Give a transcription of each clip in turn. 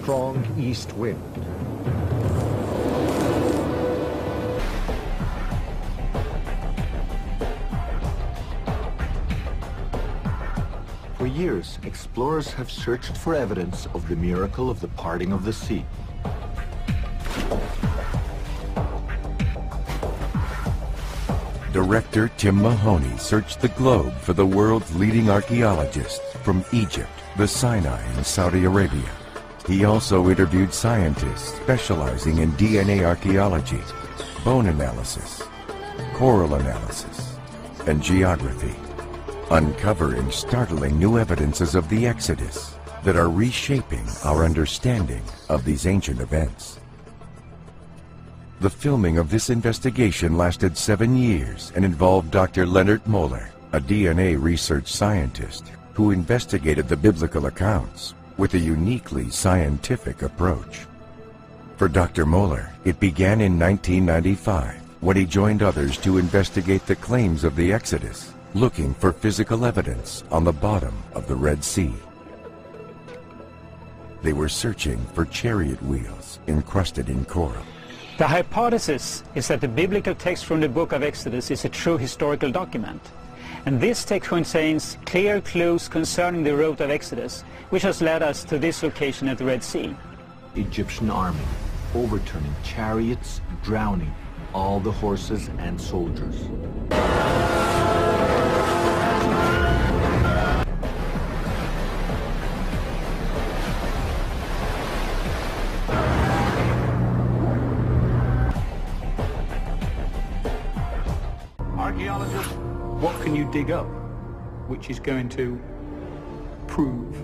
strong east wind. For years, explorers have searched for evidence of the miracle of the parting of the sea. Director Tim Mahoney searched the globe for the world's leading archaeologists from Egypt, the Sinai, and Saudi Arabia. He also interviewed scientists specializing in DNA archaeology, bone analysis, coral analysis, and geography, uncovering startling new evidences of the Exodus that are reshaping our understanding of these ancient events. The filming of this investigation lasted 7 years and involved Dr. Leonard Moeller, a DNA research scientist who investigated the biblical accounts with a uniquely scientific approach. For Dr. Moeller, it began in 1995 when he joined others to investigate the claims of the Exodus, looking for physical evidence on the bottom of the Red Sea. They were searching for chariot wheels encrusted in coral. The hypothesis is that the biblical text from the book of Exodus is a true historical document. And this text contains clear clues concerning the route of Exodus, which has led us to this location at the Red Sea. Egyptian army, overturning chariots, drowning all the horses and soldiers. Archaeologists, what can you dig up which is going to prove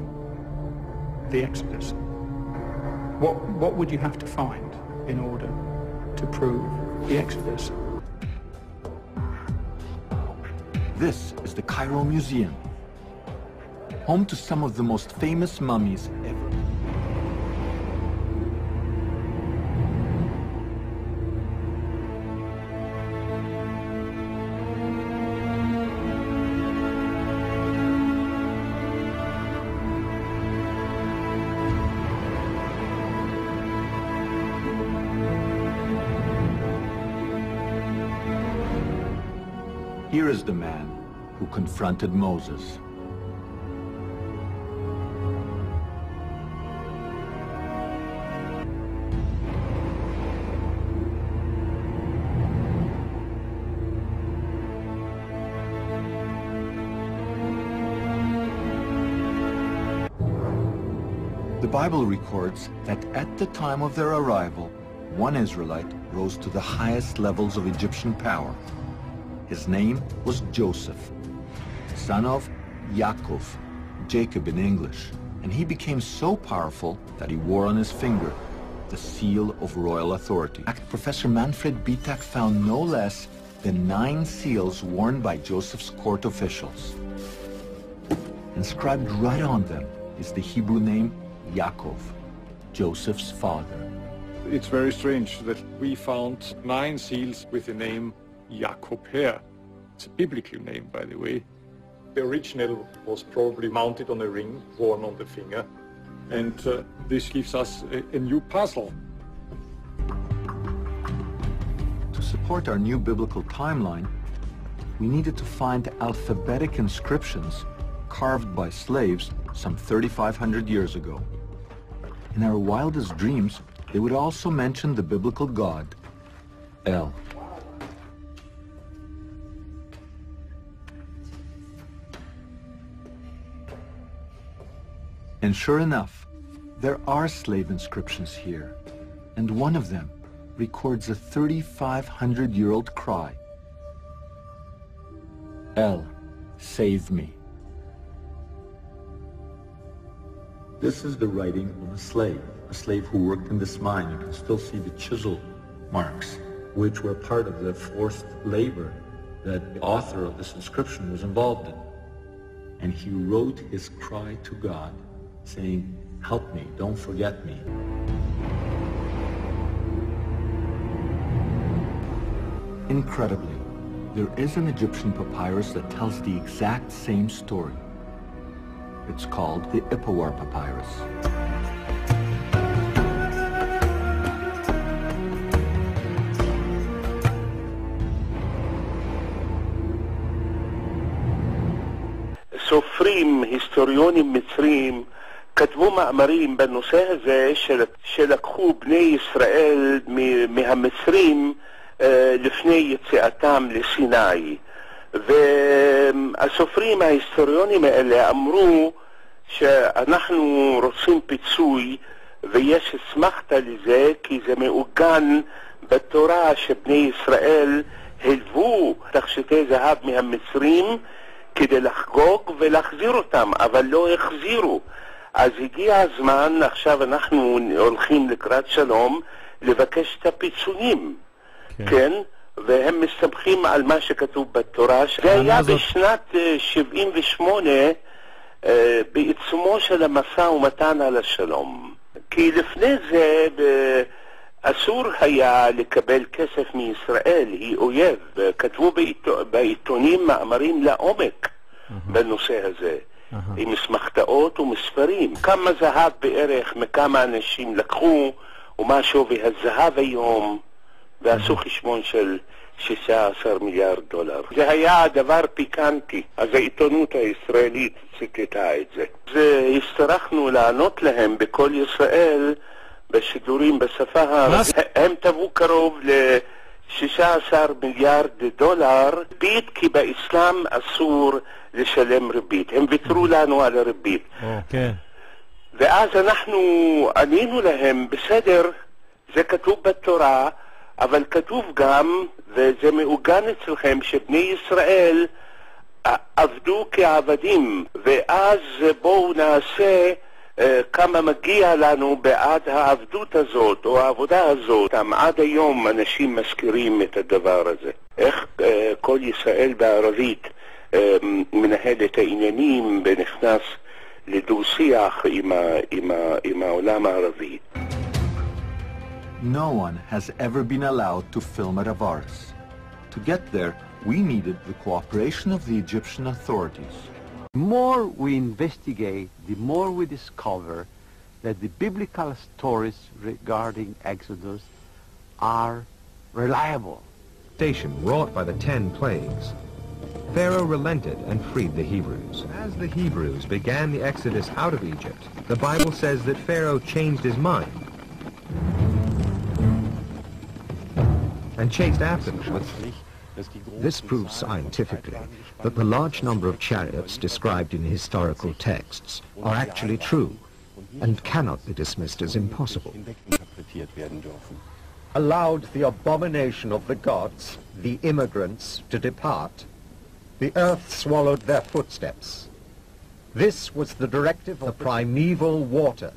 the Exodus? What would you have to find in order to prove the Exodus? This is the Cairo Museum, home to some of the most famous mummies ever. Here is the man who confronted Moses. The Bible records that at the time of their arrival, one Israelite rose to the highest levels of Egyptian power. His name was Joseph, son of Yaakov, Jacob in English, and he became so powerful that he wore on his finger the seal of royal authority. Professor Manfred Bitak found no less than 9 seals worn by Joseph's court officials. Inscribed right on them is the Hebrew name Yaakov, Joseph's father. It's very strange that we found 9 seals with the name Jacob here. It's a biblical name, by the way. The original was probably mounted on a ring worn on the finger, and this gives us a new puzzle. To support our new biblical timeline, we needed to find alphabetic inscriptions carved by slaves some 3,500 years ago. In our wildest dreams, they would also mention the biblical god, El. And sure enough, there are slave inscriptions here, and one of them records a 3,500-year-old cry. El, save me. This is the writing of a slave who worked in this mine. You can still see the chisel marks, which were part of the forced labor that the author of this inscription was involved in. And he wrote his cry to God, saying, "Help me, don't forget me." Incredibly, there is an Egyptian papyrus that tells the exact same story. It's called the Ipuwer Papyrus. סופרים, היסטוריונים מצרים, כתבו מאמרים בנושא הזה שלקחו בני ישראל מהמצרים לפני יציאתם לסיני. והסופרים ההיסטוריונים האלה אמרו שאנחנו רוצים פיצוי, ויש אסמכתה לזה, כי זה מעוגן בתורה שבני ישראל הלוו תכשיטי זהב מהמצרים כדי לחגוג ולהחזיר אותם, אבל לא החזירו. אז הגיע הזמן, עכשיו אנחנו הולכים לקראת שלום, לבקש את הפיצויים, כן? והם מסתמכים על מה שכתוב בתורה. זה היה בשנת 78, בעיצומו של המשא ומתן על השלום. כי לפני זה אסור היה לקבל כסף מישראל, היא אויב. כתבו בעיתונים מאמרים לעומק בנושא הזה, עם מסמכתאות ומספרים. כמה זהב בערך מכמה אנשים לקחו, ומה שווי הזהב היום, ועשו חשבון של 16 מיליארד דולר. זה היה דבר פיקנטי, אז העיתונות הישראלית ציטטה את זה. הצטרכנו לענות להם בכל ישראל בשידורים בשפה הערבית. הם תבעו קרוב ל-16 מיליארד דולר ריבית, כי באסלאם אסור לשלם ריבית. הם ויתרו לנו על הריבית. ואז אנחנו ענינו להם, בסדר, זה כתוב בתורה, אבל כתוב גם, וזה מעוגן אצלכם, שבני ישראל עבדו כעבדים, ואז בואו נעשה כמה מגיע לנו בעד העבדות הזאת, או העבודה הזאת. עד היום אנשים מזכירים את הדבר הזה. איך כל ישראל בערבית מנהל את העניינים ונכנס לדו-שיח עם העולם הערבי. No one has ever been allowed to film at Avaris. To get there, we needed the cooperation of the Egyptian authorities. The more we investigate, the more we discover that the biblical stories regarding Exodus are reliable. Wrought by the 10 plagues, Pharaoh relented and freed the Hebrews. As the Hebrews began the exodus out of Egypt, the Bible says that Pharaoh changed his mind and chased after them. This proves scientifically that the large number of chariots described in historical texts are actually true and cannot be dismissed as impossible. Allowed the abomination of the gods, the immigrants, to depart, the earth swallowed their footsteps. This was the directive of the primeval water,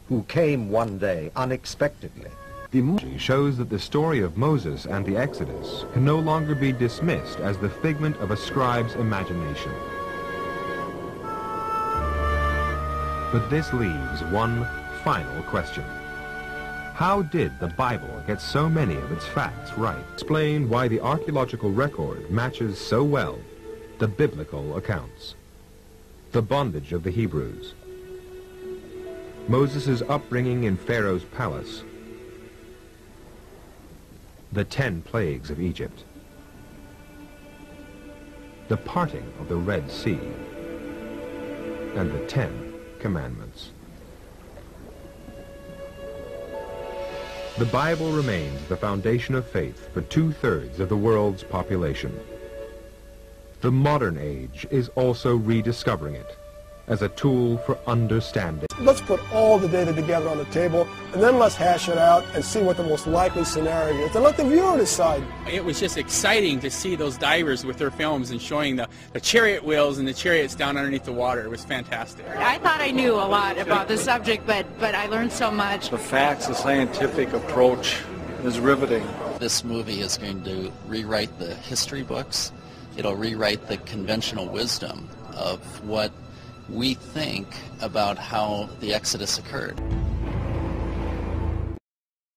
who came one day unexpectedly. The shows that the story of Moses and the Exodus can no longer be dismissed as the figment of a scribe's imagination. But this leaves one final question. How did the Bible get so many of its facts right? Explain why the archaeological record matches so well the biblical accounts. The bondage of the Hebrews, Moses' upbringing in Pharaoh's palace, the 10 plagues of Egypt, the parting of the Red Sea, and the 10 commandments. The Bible remains the foundation of faith for 2/3 of the world's population. The modern age is also rediscovering it as a tool for understanding. Let's put all the data together on the table, and then let's hash it out and see what the most likely scenario is, and let the viewer decide. It was just exciting to see those divers with their films and showing the chariot wheels and the chariots down underneath the water. It was fantastic. I thought I knew a lot about the subject, but I learned so much. The facts, the scientific approach is riveting. This movie is going to rewrite the history books. It'll rewrite the conventional wisdom of what we think about how the Exodus occurred.